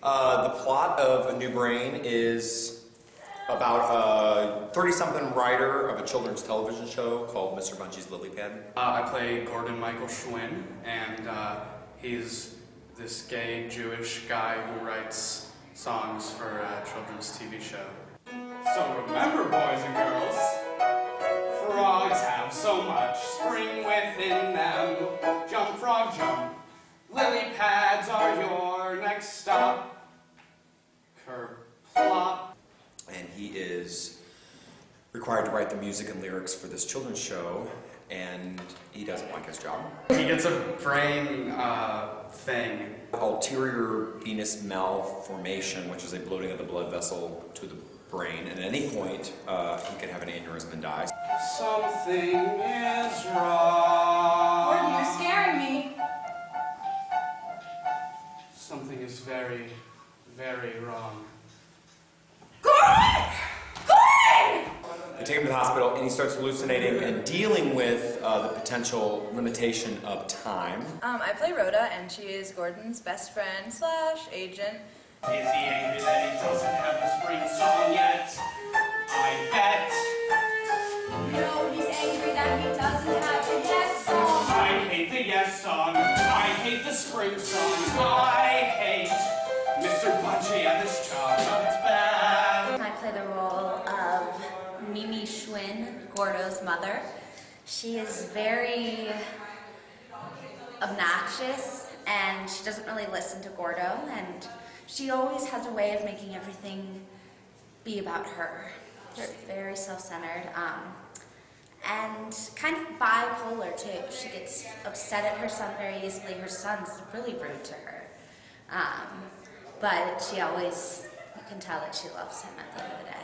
The plot of A New Brain is about a 30-something writer of a children's television show called Mr. Bungee's Lily Pad. I play Gordon Michael Schwinn, and he's this gay Jewish guy who writes songs for a children's TV show. So remember, boys and girls, frogs have so much spring within them. Jump, frog, jump. Lily pads are your next stop. Kerplop. And he is required to write the music and lyrics for this children's show, and he doesn't like his job. He gets a brain thing. Ulterior venous malformation, which is a bloating of the blood vessel to the brain, and at any point he can have an aneurysm and die. Something is wrong. Gordon, you're scaring me. Something is very, very wrong. They take him to the hospital, and he starts hallucinating and dealing with the potential limitation of time. I play Rhoda, and she is Gordon's best friend / agent. Is he angry that he doesn't have the spring song yet? I bet. No, he's angry that he doesn't have the yes song. I hate the yes song. I hate the spring song. I hate Mr. Bungee at this job. It's bad. I play the role of Mimi Schwinn, Gordo's mother. She is very obnoxious, and she doesn't really listen to Gordo, and she always has a way of making everything be about her. She's very self-centered, and kind of bipolar too. She gets upset at her son very easily. Her son's really rude to her, but she always, you can tell that she loves him at the end of the day.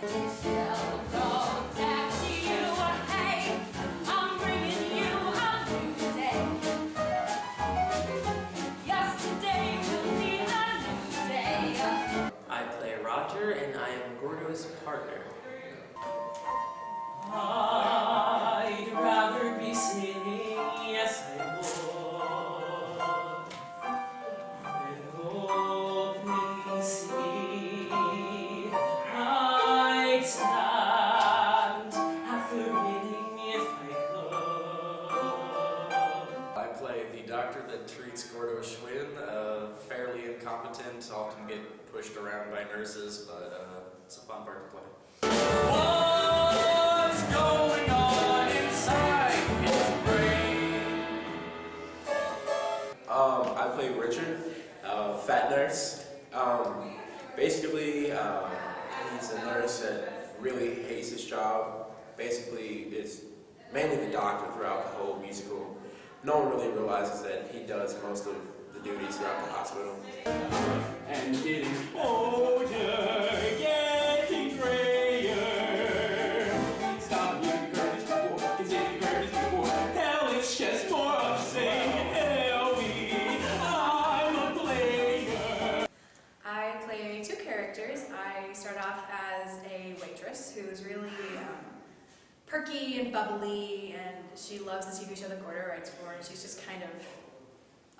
And I am Gordo's partner. I'd rather be singing, yes I would. Oh, please see, I'd stand at the reading if I could. I play the doctor that treats Gordo Schwinn, fairly incompetent, often get pushed around by nurses, but it's a fun part to play. What's going on inside his brain? I play Richard, fat nurse. Basically, he's a nurse that really hates his job. Basically, it's mainly the doctor throughout the whole musical. No one really realizes that he does most of the duties throughout the hospital. And getting older, getting grayer. Stop being Curtis before, it's getting Curtis before. Hell, it's just more of saying, hell me, I'm a player. I play two characters. I start off as a waitress who's really perky and bubbly, and she loves the TV show that Gordo writes for, and she's just kind of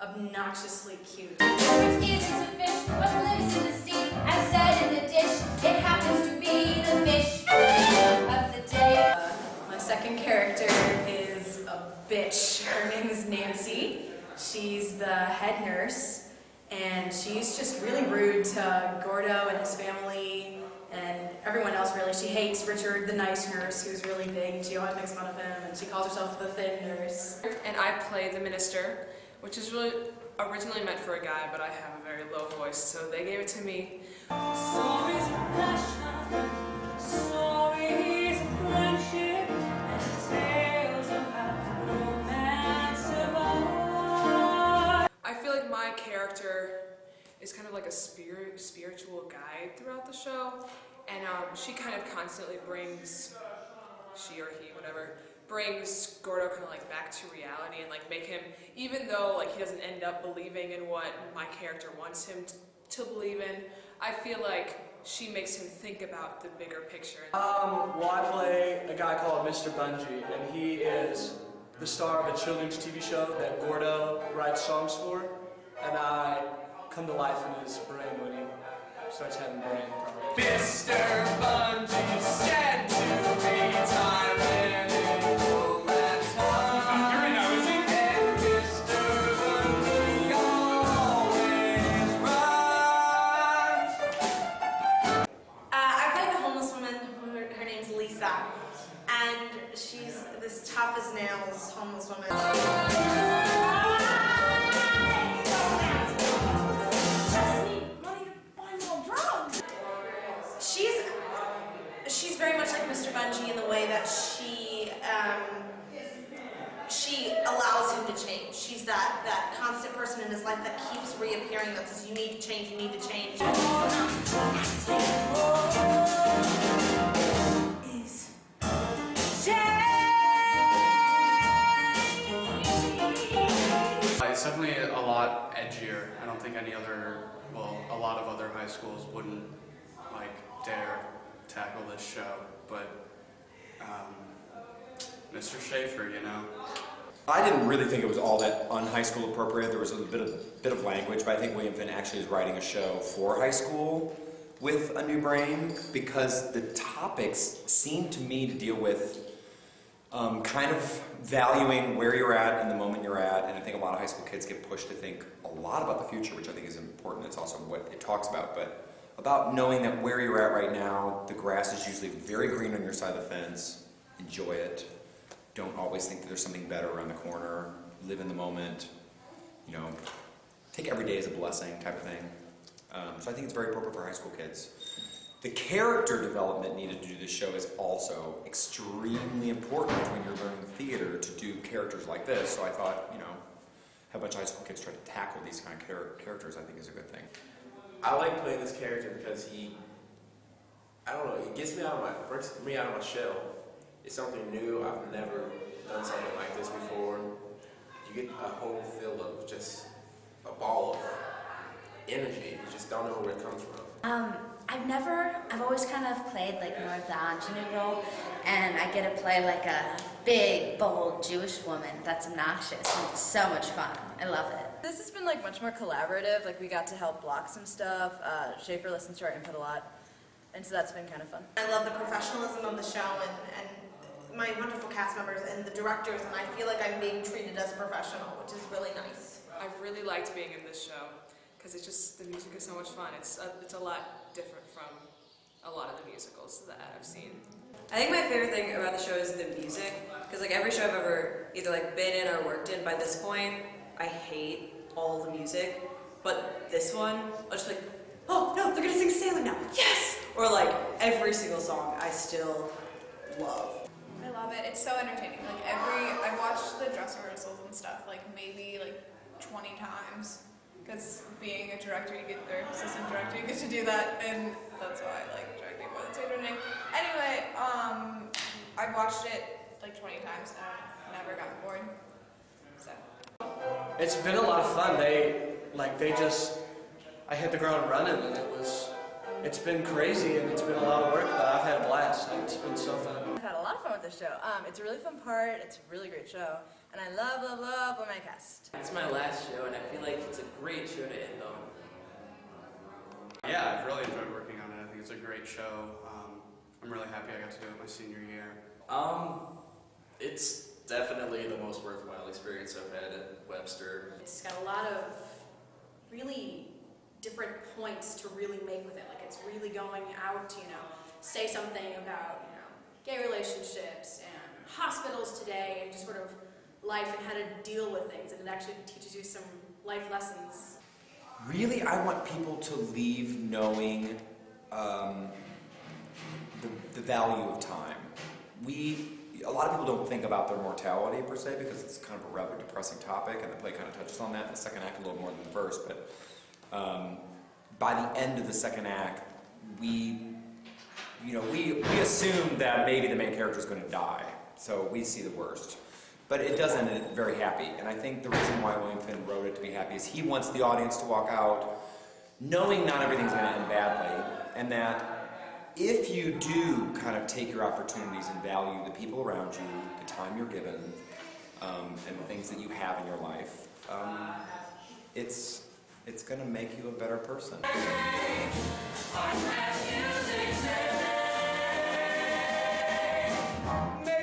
obnoxiously cute. Which isn't a fish, but lives in the sea, as said in the dish. It happens to be the fish of the day. My second character is a bitch. Her name is Nancy. She's the head nurse, and she's just really rude to Gordo and his family and everyone else, really. She hates Richard, the nice nurse, who's really big, and she always makes fun of him, and she calls herself the thin nurse. And I play the minister, which is really originally meant for a guy, but I have a very low voice, so they gave it to me. Stories of passion, stories of friendship, and tales of how romance survives. I feel like my character is kind of like a spiritual guide throughout the show, and she kind of constantly brings, she or he, whatever, brings Gordo kind of like back to reality and like make him, even though like he doesn't end up believing in what my character wants him to believe in, I feel like she makes him think about the bigger picture. Well, I play a guy called Mr. Bungee, and he is the star of a children's TV show that Gordo writes songs for, and I come to life in his brain when he starts having brain problems. Mr. Bungie said to me, time and equal that time. Not hearing now, is he? And Mr. Bungie always runs. I play the homeless woman. Her name's Lisa, and she's this tough as nails homeless woman. She's very much like Mr. Bungie in the way that she allows him to change. She's that constant person in his life that keeps reappearing, that says, you need to change, you need to change. It's definitely a lot edgier. I don't think a lot of other high schools wouldn't dare tackle this show, but Mr. Schaefer, you know. I didn't really think it was all that un-high school appropriate. There was a bit of language, but I think William Finn actually is writing a show for high school with a new brain because the topics seem to me to deal with kind of valuing where you're at and the moment you're at, and I think a lot of high school kids get pushed to think a lot about the future, which I think is important. It's also what it talks about, but about knowing that where you're at right now, the grass is usually very green on your side of the fence. Enjoy it. Don't always think that there's something better around the corner. Live in the moment. You know, take every day as a blessing type of thing. So I think it's very appropriate for high school kids. The character development needed to do this show is also extremely important when you're learning theater to do characters like this. So I thought, you know, have a bunch of high school kids try to tackle these kind of characters, I think is a good thing. I like playing this character because I don't know, it gets me breaks me out of my shell. It's something new. I've never done something like this before. You get a whole feel of just a ball of energy. You just don't know where it comes from. I've always kind of played more of the ingenue role, and I get to play a big, bold Jewish woman that's obnoxious, and it's so much fun. I love it. This has been much more collaborative. We got to help block some stuff. Schaefer listens to our input a lot, and so that's been kind of fun. I love the professionalism of the show and my wonderful cast members and the directors, and I feel like I'm being treated as a professional, which is really nice. I've really liked being in this show because it's just, the music is so much fun. It's a lot different from a lot of the musicals that I've seen. I think my favorite thing about the show is the music, because every show I've ever either been in or worked in, by this point, I hate all the music, but this one, I'll just be oh no, they're gonna sing Sailing now, yes! Or every single song I still love. I love it. It's so entertaining. I've watched the dress rehearsals and stuff maybe 20 times. Because being a director, or assistant director, you get to do that, and that's why I like directing more than stage directing. Anyway, I've watched it 20 times and I've never gotten bored. So. It's been a lot of fun. I hit the ground running, and it's been crazy, and it's been a lot of work, but I've had a blast. It's been so fun. I've had a lot of fun with this show. It's a really fun part. It's a really great show, and I love my cast. It's my last show, and I feel like it's a great show to end on. Yeah, I've really enjoyed working on it. I think it's a great show. I'm really happy I got to do it my senior year. It's definitely the most worthwhile experience I've had at Webster. It's got a lot of really different points to really make with it. It's really going out to, say something about, gay relationships and hospitals today and just sort of life and how to deal with things. And it actually teaches you some life lessons. Really, I want people to leave knowing the value of time. A lot of people don't think about their mortality per se because it's kind of a rather depressing topic, and the play kind of touches on that in the second act a little more than the first. But by the end of the second act, we assume that maybe the main character is going to die, so we see the worst. But it does end it very happy, and I think the reason why William Finn wrote it to be happy is he wants the audience to walk out knowing not everything's going to end badly, and that if you do kind of take your opportunities and value the people around you, the time you're given, and the things that you have in your life, it's gonna make you a better person. Maybe